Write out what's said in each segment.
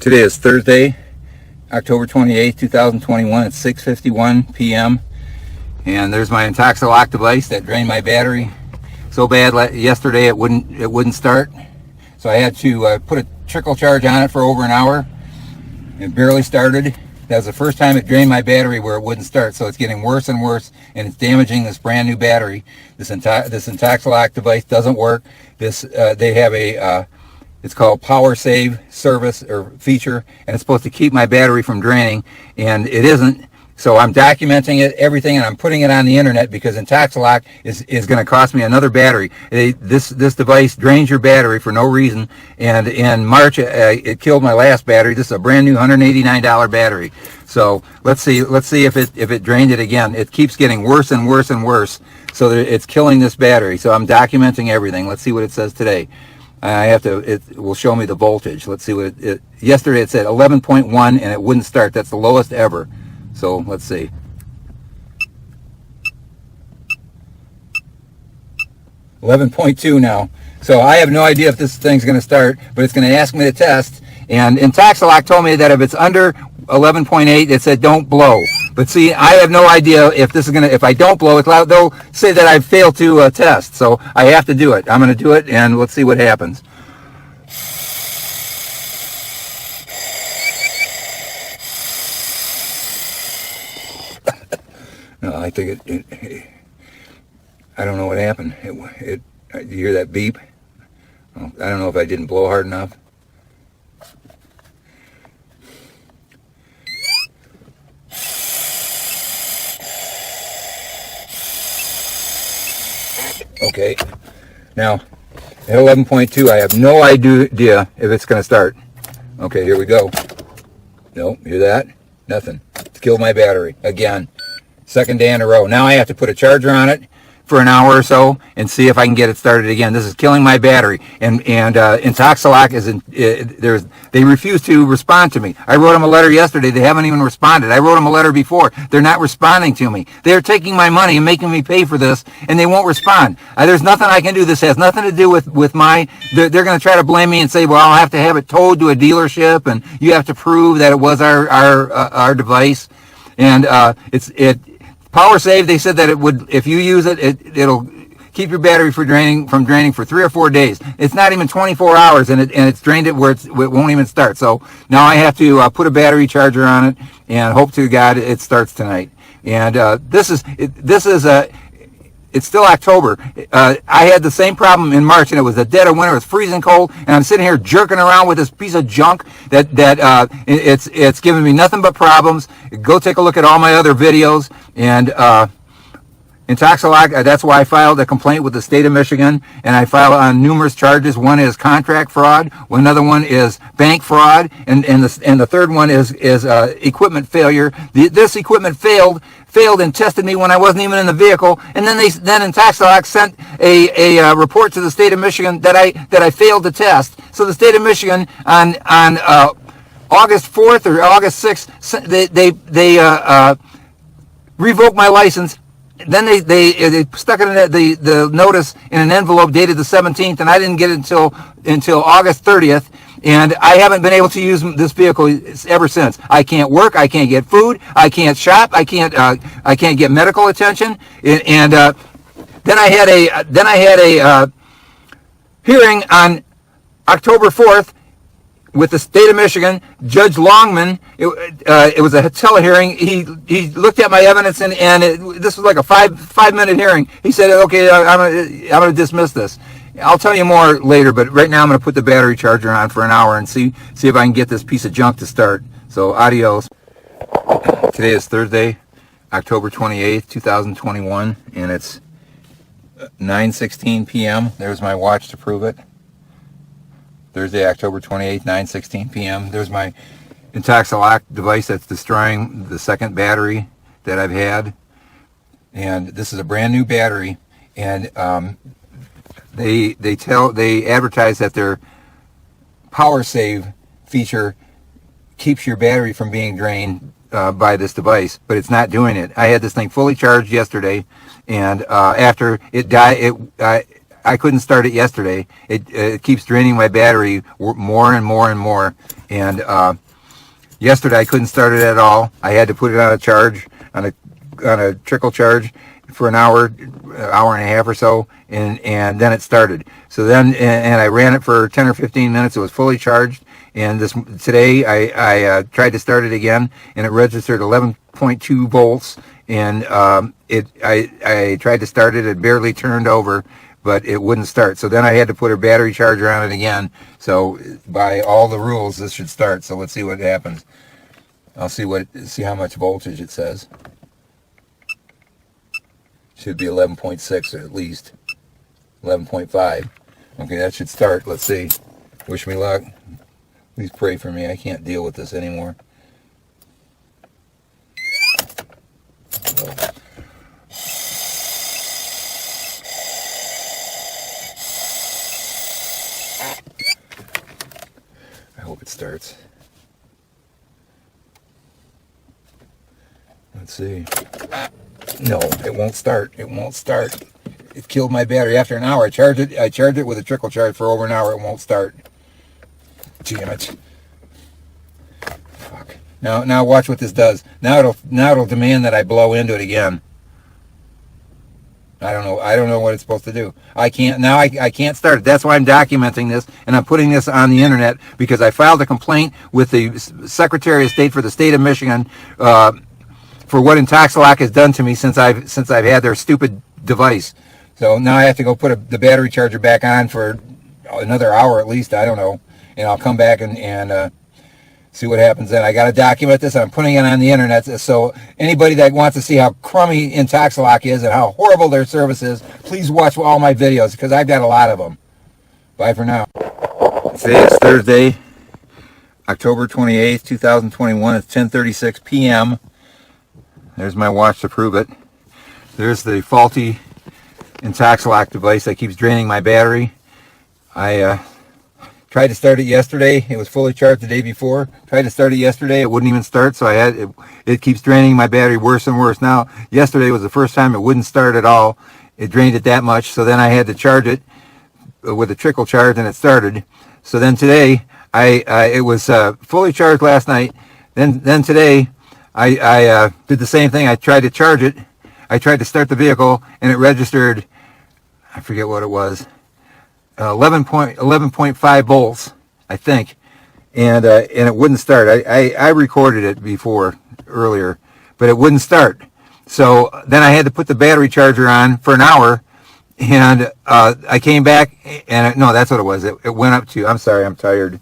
Today is Thursday, October 28th, 2021 at 6:51 p.m. And there's my INTOXALOCK device that drained my battery so bad yesterday it wouldn't start. So I had to put a trickle charge on it for over an hour. It barely started. That was the first time it drained my battery where it wouldn't start. So it's getting worse and worse, and it's damaging this brand new battery. This INTOXALOCK device doesn't work. They have a it's called Power Save service or feature, and it's supposed to keep my battery from draining, and it isn't. So I'm documenting it, everything, and I'm putting it on the internet because INTOXALOCK is going to cost me another battery. This device drains your battery for no reason, and in March it killed my last battery. This is a brand new $189 battery. So let's see if it drained it again. It keeps getting worse and worse and worse, so that it's killing this battery. So I'm documenting everything. Let's see what it says today. It will show me the voltage. Let's see what yesterday it said 11.1 and it wouldn't start. That's the lowest ever. So let's see. $11.2 now. So I have no idea if this thing's going to start, but it's going to ask me to test. And INTOXALOCK told me that if it's under 11.8, it said don't blow. But see, I have no idea if this is going to, if I don't blow it, they'll say that I've failed to test. So I have to do it. I'm going to do it, and let's see what happens. No, I think I don't know what happened. You hear that beep? I don't know if I didn't blow hard enough. Okay, now at 11.2, I have no idea if it's going to start. Okay, here we go. Nope, hear that? Nothing. It's killed my battery again. Second day in a row. Now I have to put a charger on it for an hour or so and see if I can get it started again. This is killing my battery. And INTOXALOCK they refuse to respond to me. I wrote them a letter yesterday. They haven't even responded. I wrote them a letter before. They're not responding to me. They're taking my money and making me pay for this, and they won't respond. There's nothing I can do. This has nothing to do with my. They're going to try to blame me and say, well, I'll have to have it towed to a dealership, and you have to prove that it was our device. And Power Save, they said that it would, if you use it, it'll keep your battery from draining for 3 or 4 days. It's not even 24 hours, and it's drained it where it won't even start. So now I have to put a battery charger on it and hope to God it starts tonight. And it's still October. I had the same problem in March, and it was the dead of winter. It was freezing cold, and I'm sitting here jerking around with this piece of junk it's giving me nothing but problems. Go take a look at all my other videos. And INTOXALOCK, that's why I filed a complaint with the state of Michigan, and I filed on numerous charges. One is contract fraud, another one is bank fraud, and the third one is equipment failure. This equipment failed and tested me when I wasn't even in the vehicle, and then INTOXALOCK sent a report to the state of Michigan that I failed to test. So the state of Michigan on August 4th or August 6th, they revoked my license. Then they stuck it in the notice in an envelope dated the 17th, and I didn't get it until August 30th. And I haven't been able to use this vehicle ever since. I can't work. I can't get food. I can't shop. I can't get medical attention. And then I had a hearing on October 4th with the state of Michigan. Judge Longman. It was a telehearing. He looked at my evidence, and this was like a five minute hearing. He said, "Okay, I'm gonna dismiss this." I'll tell you more later, but right now I'm going to put the battery charger on for an hour and see if I can get this piece of junk to start. So, adios. Today is Thursday, October 28th, 2021, and it's 9:16 p.m. There's my watch to prove it. Thursday, October 28th, 9:16 p.m. There's my INTOXALOCK device that's destroying the second battery that I've had. And this is a brand new battery, and they advertise that their Power Save feature keeps your battery from being drained by this device, but it's not doing it. I had this thing fully charged yesterday, and after it died, I I couldn't start it yesterday. It keeps draining my battery more and more and more. And yesterday I couldn't start it at all. I had to put it on a charge, on a trickle charge for an hour and a half or so, and then it started. So then, and I ran it for 10 or 15 minutes. It was fully charged. And today I tried to start it again, and it registered 11.2 volts. And I tried to start it. It barely turned over, but it wouldn't start. So then I had to put a battery charger on it again. So by all the rules, this should start. So let's see what happens. I'll see how much voltage it says. Should be 11.6 at least. 11.5. Okay, that should start. Let's see. Wish me luck. Please pray for me. I can't deal with this anymore. I hope it starts. Let's see. No, it won't start. It won't start. It killed my battery after an hour. I charged it with a trickle charge for over an hour. It won't start. Damn it. Fuck. Now watch what this does. Now it'll demand that I blow into it again. I don't know what it's supposed to do. I can't start it. That's why I'm documenting this, and I'm putting this on the internet, because I filed a complaint with the Secretary of State for the state of Michigan for what INTOXALOCK has done to me since I've had their stupid device. So now I have to go put the battery charger back on for another hour at least. I don't know. And I'll come back and see what happens then. I got to document this. I'm putting it on the internet. So anybody that wants to see how crummy INTOXALOCK is and how horrible their service is, please watch all my videos, because I've got a lot of them. Bye for now. Today is Thursday, October 28th, 2021. It's 10:36 p.m. There's my watch to prove it. There's the faulty INTOXALOCK device that keeps draining my battery. I tried to start it yesterday. It was fully charged the day before. Tried to start it yesterday. It wouldn't even start, so it keeps draining my battery worse and worse. Now, yesterday was the first time it wouldn't start at all. It drained it that much, so then I had to charge it with a trickle charge, and it started. So then today, it was fully charged last night. Then today, I did the same thing. I tried to charge it. I tried to start the vehicle, and it registered, I forget what it was, 11.5 volts, I think, and it wouldn't start. I recorded it earlier, but it wouldn't start. So then I had to put the battery charger on for an hour, and I came back, and no, that's what it was. It went up to, I'm sorry, I'm tired,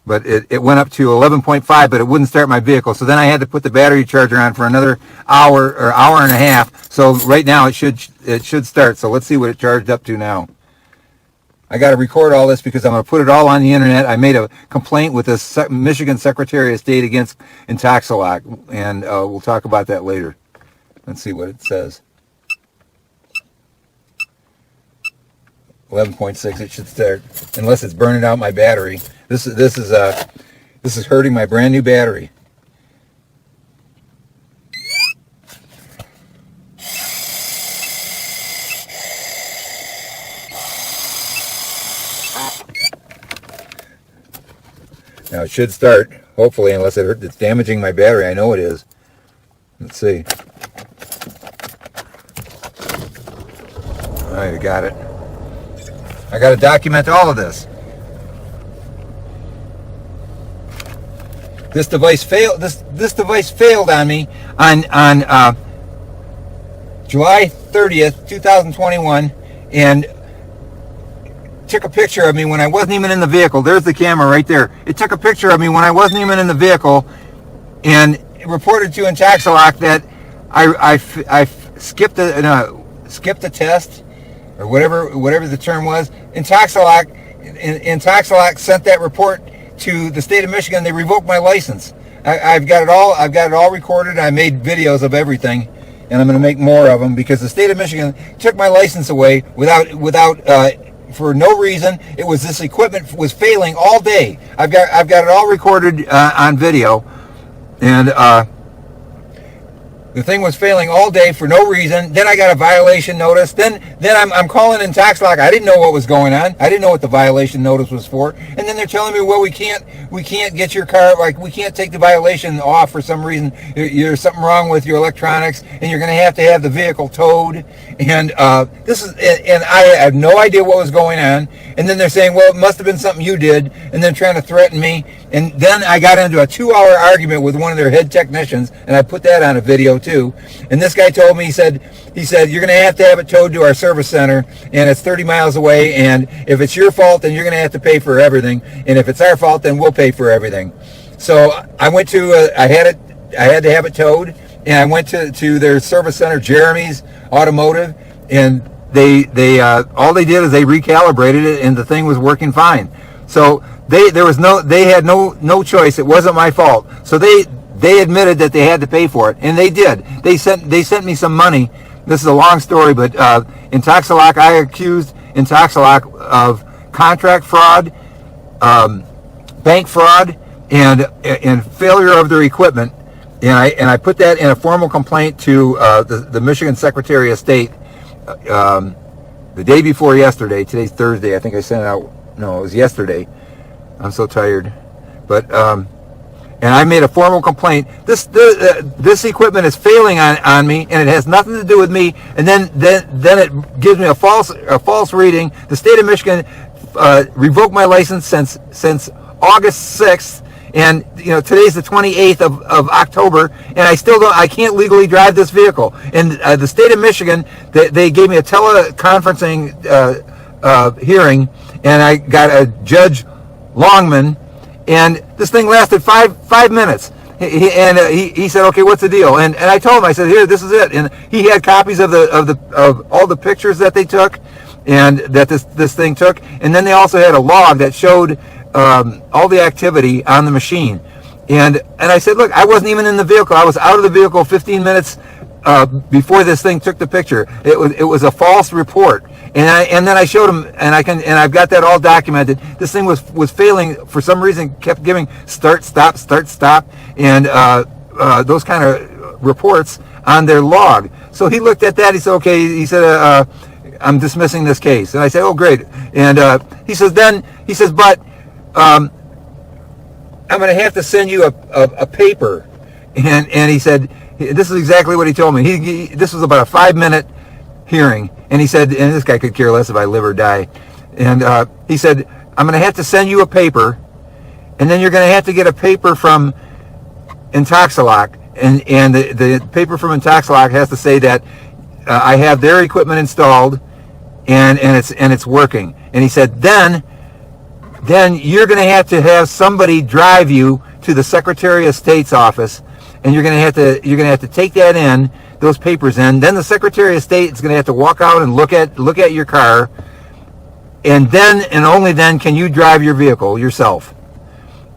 but it went up to 11.5, but it wouldn't start my vehicle. So then I had to put the battery charger on for another hour or hour and a half. So right now it should start. So let's see what it charged up to now. I got to record all this because I'm going to put it all on the internet. I made a complaint with the Michigan Secretary of State against INTOXALOCK, and we'll talk about that later. Let's see what it says. 11.6. It should start, unless it's burning out my battery. This is hurting my brand new battery. Now it should start, hopefully, unless it's damaging my battery. I know it is. Let's see. All right, I got it. I got to document all of this. This device failed. This device failed on me on July 30th, 2021, and took a picture of me when I wasn't even in the vehicle. There's the camera right there. It took a picture of me when I wasn't even in the vehicle, and it reported to INTOXALOCK that I skipped the test, or whatever the term was. INTOXALOCK sent that report to the state of Michigan. They revoked my license. I've got it all recorded. I made videos of everything, and I'm going to make more of them, because the state of Michigan took my license away without for no reason. It was this equipment was failing all day. I've got it all recorded on video, and The thing was failing all day for no reason. Then I got a violation notice. Then I'm calling INTOXALOCK. I didn't know what was going on. I didn't know what the violation notice was for. And then they're telling me, well, we can't get your car, like we can't take the violation off for some reason. There's something wrong with your electronics, and you're going to have the vehicle towed. And and I have no idea what was going on. And then they're saying, well, it must have been something you did, and then trying to threaten me. And then I got into a 2-hour argument with one of their head technicians, and I put that on a video too. And this guy told me, he said, you're going to have it towed to our service center, and it's 30 miles away, and if it's your fault, then you're going to have to pay for everything, and if it's our fault, then we'll pay for everything. So I went to, I had to have it towed, and I went to their service center, Jeremy's Automotive, and they all they did is they recalibrated it, and the thing was working fine. So they had no choice. It wasn't my fault. So they admitted that they had to pay for it, and they did. They sent me some money. This is a long story, but INTOXALOCK, I accused INTOXALOCK of contract fraud, bank fraud, and failure of their equipment. And I put that in a formal complaint to the Michigan Secretary of State the day before yesterday. Today's Thursday. I think I sent it out. No, it was yesterday. I'm so tired. But and I made a formal complaint. This equipment is failing on me, and it has nothing to do with me. And then it gives me a false reading. The state of Michigan revoked my license since August 6th. And today's the 28th of October, and I can't legally drive this vehicle. And the state of Michigan, they gave me a teleconferencing hearing, and I got a Judge Longman, and this thing lasted five minutes. He said, okay, what's the deal? And I told him, I said, here, this is it. And he had copies of all the pictures that they took, and that this thing took. And then they also had a log that showed all the activity on the machine. And I said, look, I wasn't even in the vehicle. I was out of the vehicle 15 minutes before this thing took the picture. It was a false report. And then I showed him, and I've got that all documented. This thing was failing for some reason, kept giving start, stop, and those kind of reports on their log. So he looked at that. He said, okay. He said, I'm dismissing this case. And I said, oh, great. And he says, but I'm going to have to send you a paper. And he said, this is exactly what he told me. This was about a 5-minute hearing. And he said, and this guy could care less if I live or die. And he said, I'm going to have to send you a paper. And then you're going to have to get a paper from INTOXALOCK. And the paper from INTOXALOCK has to say that I have their equipment installed and it's working. And he said, then you're going to have somebody drive you to the Secretary of State's office, and you're going to have to take that in, those papers in. Then the Secretary of State is going to have to walk out and look at your car, and then and only then can you drive your vehicle yourself.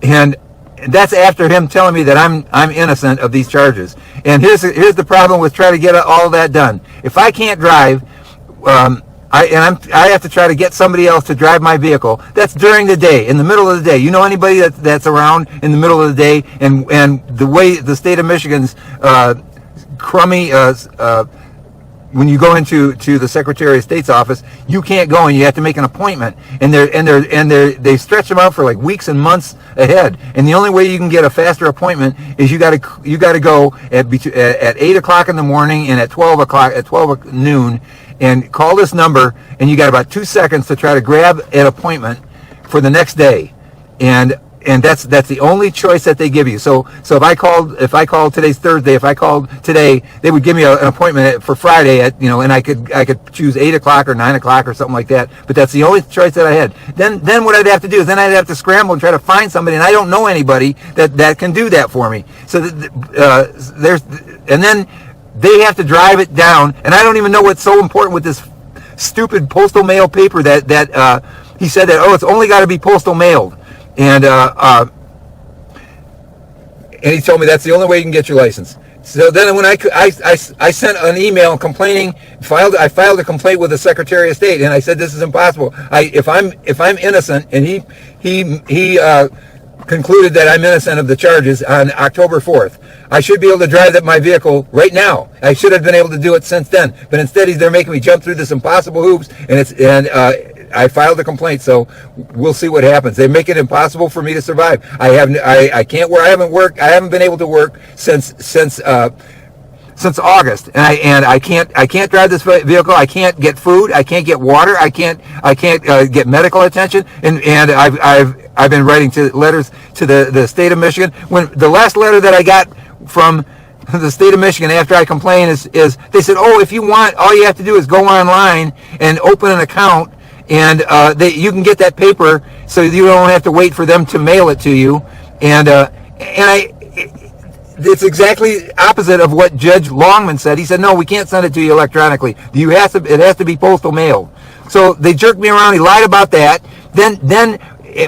And that's after him telling me that I'm innocent of these charges. And here's the problem with trying to get all that done. If I can't drive, I have to try to get somebody else to drive my vehicle. That's during the day, in the middle of the day. You know anybody that's around in the middle of the day? And the way the state of Michigan's crummy, when you go into the Secretary of State's office, you can't go and you have to make an appointment. And they stretch them out for like weeks and months ahead. And the only way you can get a faster appointment is you got to go at 8 o'clock in the morning and at 12 noon. And call this number, and you got about 2 seconds to try to grab an appointment for the next day, and that's the only choice that they give you. So if I called today's Thursday, if I called today, they would give me an appointment for Friday at and I could choose 8 o'clock or 9 o'clock or something like that. But that's the only choice that I had. Then what I'd have to do is I'd have to scramble and try to find somebody, and I don't know anybody that can do that for me. So then they have to drive it down, and I don't even know what's so important with this stupid postal mail paper that he said that, it's only got to be postal mailed, and he told me that's the only way you can get your license. So then when I sent an email complaining, I filed a complaint with the Secretary of State, and I said this is impossible. If I'm innocent, and he concluded that I'm innocent of the charges on October 4th. I should be able to drive my vehicle right now. I should have been able to do it since then, but instead they're making me jump through this impossible hoops, and I filed a complaint. So we'll see what happens. They make it impossible for me to survive. I can't work. I haven't been able to work since August, and I can't drive this vehicle. I can't get food. I can't get water. I can't get medical attention. And I've been writing letters to the state of Michigan. When the last letter that I got from the state of Michigan after I complained is they said, oh, if you want, all you have to do is go online and open an account, and you can get that paper, so you don't have to wait for them to mail it to you. It's exactly opposite of what Judge Longman said. He said, no, we can't send it to you electronically. It has to be postal mail. So they jerked me around. He lied about that. Then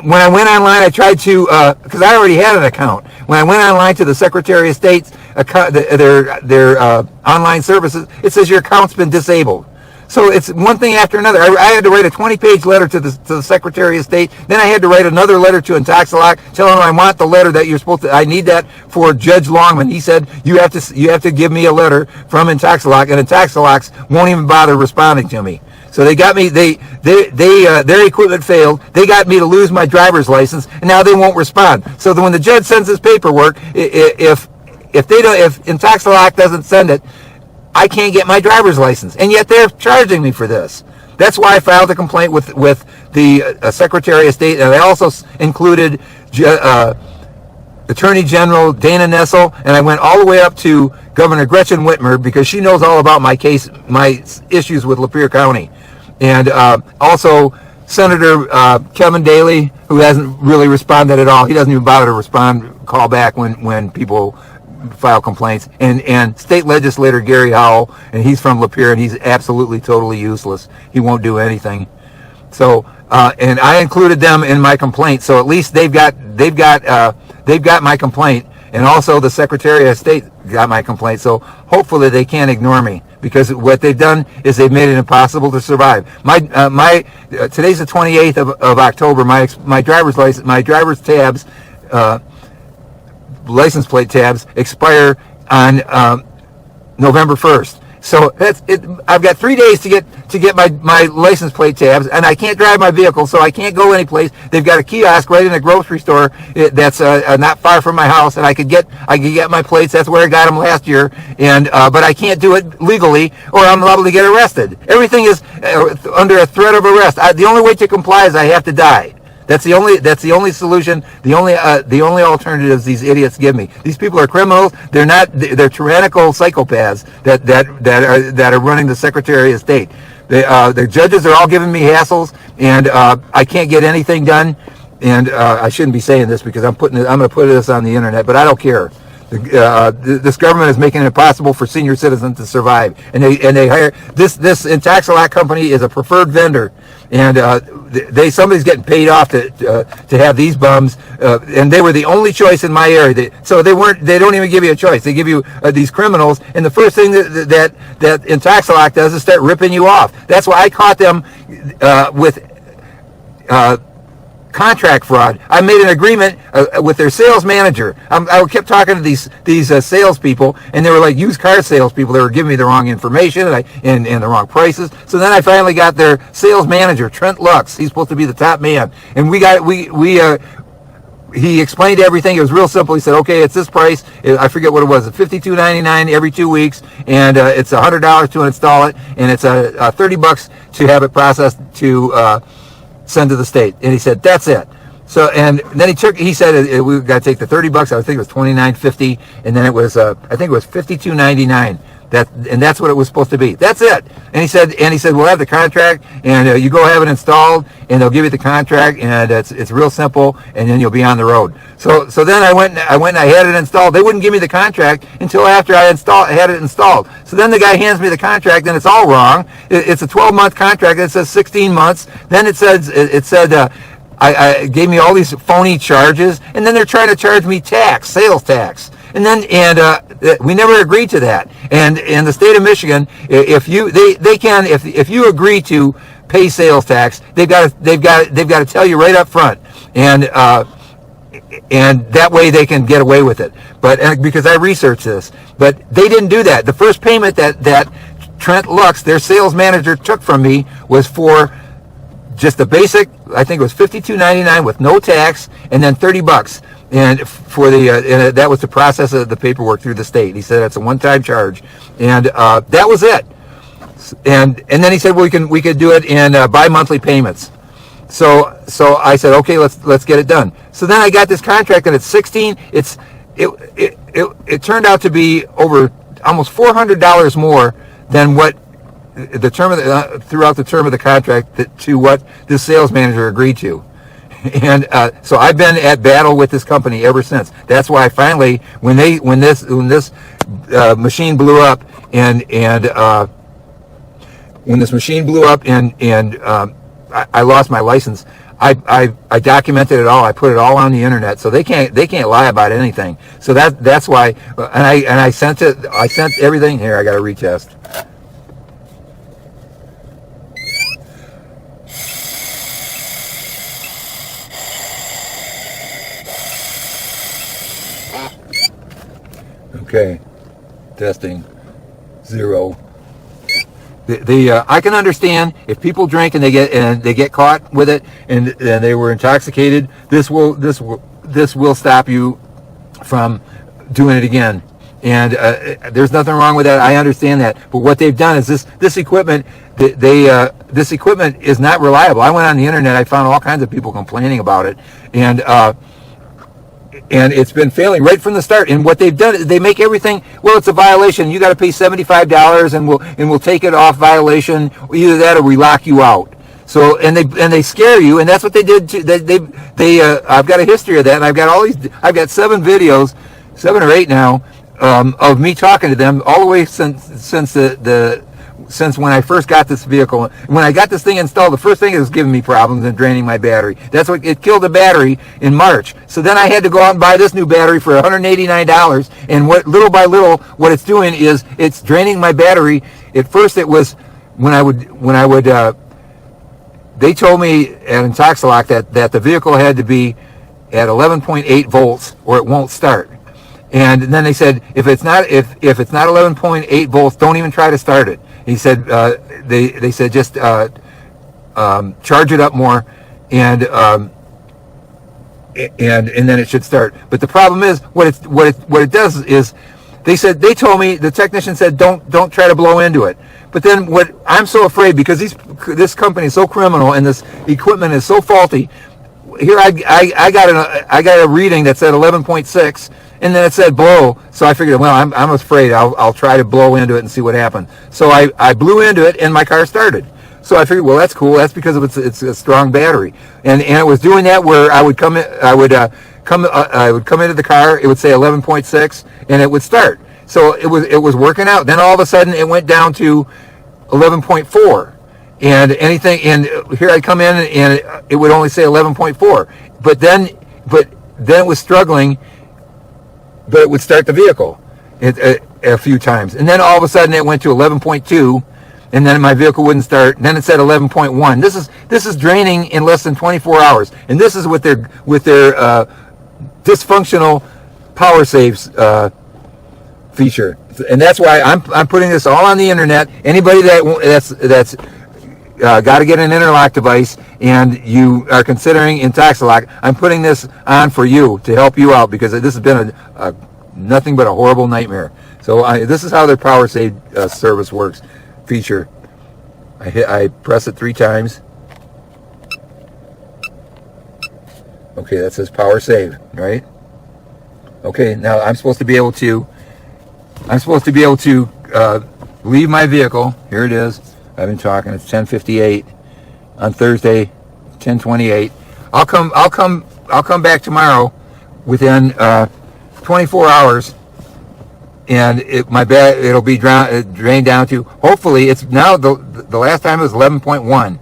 when I went online, I tried to, because I already had an account. When I went online to the Secretary of State's account, their online services, it says your account's been disabled. So it's one thing after another. I had to write a 20-page letter to the Secretary of State. Then I had to write another letter to INTOXALOCK, telling them I want the letter that you're supposed to. I need that for Judge Longman. He said you have to give me a letter from INTOXALOCK, and INTOXALOCK won't even bother responding to me. So they got me. Their equipment failed. They got me to lose my driver's license, and now they won't respond. So when the judge sends his paperwork, if INTOXALOCK doesn't send it, I can't get my driver's license, and yet they're charging me for this. That's why I filed a complaint with the Secretary of State, and I also included Attorney General Dana Nessel, and I went all the way up to Governor Gretchen Whitmer, because she knows all about my issues with Lapeer County, and also Senator Kevin Daly, who hasn't really responded at all. He doesn't even bother to call back when people file complaints, and state legislator Gary Howell, and he's from Lapeer, and he's absolutely totally useless. He won't do anything. So and I included them in my complaint, so at least they've got my complaint, and also the Secretary of State got my complaint. So hopefully they can't ignore me, because what they've done is they've made it impossible to survive. Today's the 28th of October. My driver's license, my driver's tabs, license plate tabs expire on November 1st. So that's it. I've got 3 days to get my license plate tabs, and I can't drive my vehicle, so I can't go anyplace. They've got a kiosk right in a grocery store that's not far from my house, and I could get my plates. That's where I got them last year, and but I can't do it legally, or I'm liable to get arrested. Everything is under a threat of arrest. The only way to comply is I have to die. That's the only solution. The only alternatives these idiots give me. These people are criminals. They're tyrannical psychopaths that are running the Secretary of State. The judges are all giving me hassles, and I can't get anything done. And I shouldn't be saying this, because I'm going to put this on the internet, but I don't care. This government is making it impossible for senior citizens to survive, and they hire this INTOXALOCK company is a preferred vendor, and somebody's getting paid off to have these bums, and they were the only choice in my area. So they don't even give you a choice. They give you these criminals, and the first thing that INTOXALOCK does is start ripping you off. That's why I caught them with contract fraud. I made an agreement with their sales manager. I kept talking to these salespeople, and they were like used car salespeople. They were giving me the wrong information and the wrong prices. So then I finally got their sales manager, Trent Lux. He's supposed to be the top man, and he explained everything. It was real simple. He said, okay, it's this price. I forget what it was. It's $52.99 every 2 weeks, and it's $100 to install it, and it's $30 to have it processed to send to the state. And he said, that's it. So, and then he said we got to take the $30. I think it was $29.50, and then it was I think it was $52.99. And that's what it was supposed to be. That's it. And he said we'll have the contract, and you go have it installed, and they'll give you the contract, and it's real simple, and then you'll be on the road. So then I went and I had it installed. They wouldn't give me the contract until after I had it installed. So then the guy hands me the contract, and it's all wrong. It's a 12-month contract. It says 16 months. Then it said I gave me all these phony charges, and then they're trying to charge me sales tax. And we never agreed to that. And in the state of Michigan, if you agree to pay sales tax, they've got to tell you right up front. And and that way they can get away with it. But because I researched this, but they didn't do that. The first payment that Trent Lux, their sales manager, took from me was for just the basic. I think it was $52.99 with no tax, and then $30, and for the and that was to process the paperwork through the state. He said it's a one-time charge, and that was it. And then he said, well, we could do it in bi-monthly payments. So I said, okay, let's get it done. So then I got this contract, and it's 16. It turned out to be over almost $400 more than what the term of throughout the term of the contract to what this sales manager agreed to. And so I've been at battle with this company ever since. That's why finally, when this machine blew up, and when this machine blew up and I lost my license, I documented it all. I put it all on the internet, so they can't lie about anything. So that's why. And I sent it. I sent everything here. I got to retest. Okay, testing 0. I can understand if people drink and they get caught with it and they were intoxicated. This will stop you from doing it again. And there's nothing wrong with that. I understand that. But what they've done is this equipment. This equipment is not reliable. I went on the internet. I found all kinds of people complaining about it, and it's been failing right from the start. And what they've done is they make everything, well, it's a violation. You got to pay $75, and we'll take it off violation. Either that or we lock you out. So and they scare you, and that's what they did. I've got a history of that, and I've got 7 videos, 7 or 8 now, of me talking to them all the way since when I first got this vehicle. When I got this thing installed, the first thing it was giving me problems and draining my battery. That's what it killed the battery in March. So then I had to go out and buy this new battery for $189. And little by little, what it's doing is it's draining my battery. At first, it was when I would. They told me at INTOXALOCK that the vehicle had to be at 11.8 volts or it won't start. And then they said if it's not 11.8 volts, don't even try to start it. He said they said just charge it up more, and then it should start. But the problem is what it does is they told me, the technician said don't try to blow into it. But then what I'm so afraid, because this company is so criminal and this equipment is so faulty. Here I got a reading that said 11.6. And then it said blow, so I figured, well, I'm afraid. I'll try to blow into it and see what happens. So I blew into it, and my car started. So I figured, well, that's cool. That's because of it's a strong battery. And it was doing that where I would come into the car. It would say 11.6, and it would start. So it was working out. Then all of a sudden, it went down to 11.4, and here I come in, and it would only say 11.4. But then it was struggling. But it would start the vehicle a few times. And then all of a sudden it went to 11.2, and then my vehicle wouldn't start. And then it said 11.1. This is draining in less than 24 hours. And this is with their dysfunctional power saves feature. And that's why I'm putting this all on the internet. Anybody that's got to get an interlock device and you are considering INTOXALOCK, I'm putting this on for you to help you out, because this has been nothing but a horrible nightmare. So this is how their power save service works feature. I press it 3 times. Okay, that says power save, right? Okay, now I'm supposed to be able to leave my vehicle. Here it is. I've been talking. It's 10:58 on Thursday, 10:28. I'll come back tomorrow within 24 hours, and it'll be drained down to, hopefully, it's now the last time it was 11.1.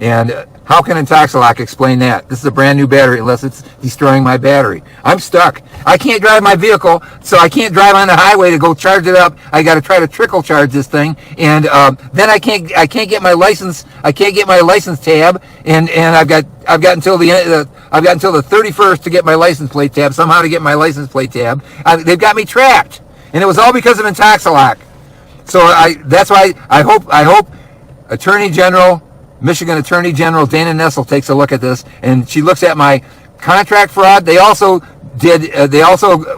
And how can INTOXALOCK explain that? This is a brand new battery unless it's destroying my battery. I'm stuck. I can't drive my vehicle, so I can't drive on the highway to go charge it up. I got to try to trickle charge this thing, and then I can't get my license. I can't get my license tab, and I've got until the end I've got until the 31st to get my license plate tab, somehow to get my license plate tab. They've got me trapped. And it was all because of INTOXALOCK. So that's why I hope Attorney General, Michigan Attorney General Dana Nessel takes a look at this, and she looks at my contract fraud. They also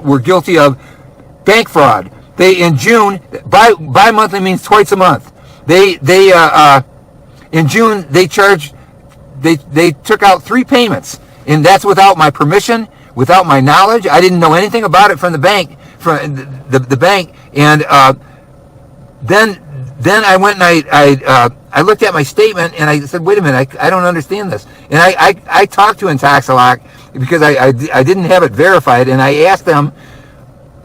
were guilty of bank fraud. They, in June, bi-monthly means twice a month. In June, they took out 3 payments, and that's without my permission, without my knowledge. I didn't know anything about it from the bank, the bank, and then I went and I looked at my statement, and I said, wait a minute, I don't understand this. And I talked to INTOXALOCK because I didn't have it verified, and I asked them,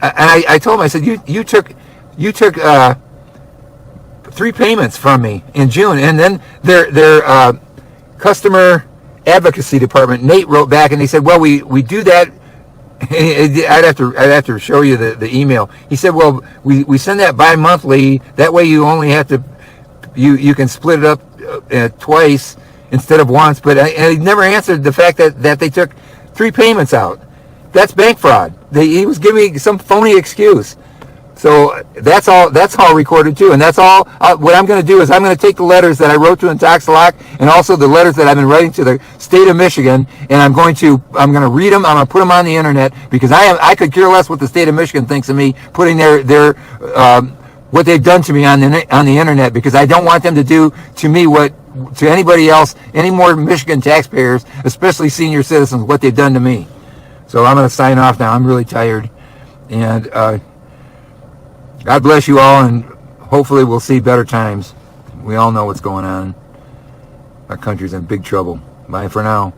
and I told them, I said, you took 3 payments from me in June. And then their customer advocacy department, Nate, wrote back, and they said, well, we do that. I'd have to show you the email. He said, well, we send that bi-monthly. That way you only have to, you can split it up twice instead of once. But he never answered the fact that they took 3 payments out. That's bank fraud. He was giving me some phony excuse. So that's all recorded too, and that's all. What I'm going to do is I'm going to take the letters that I wrote to INTOXALOCK and also the letters that I've been writing to the state of Michigan, and I'm going to read them. I'm going to put them on the internet, because I could care less what the state of Michigan thinks of me putting their what they've done to me on the internet, because I don't want them to do to me to anybody else, any more Michigan taxpayers, especially senior citizens, what they've done to me. So I'm going to sign off now. I'm really tired, and God bless you all, and hopefully we'll see better times. We all know what's going on. Our country's in big trouble. Bye for now.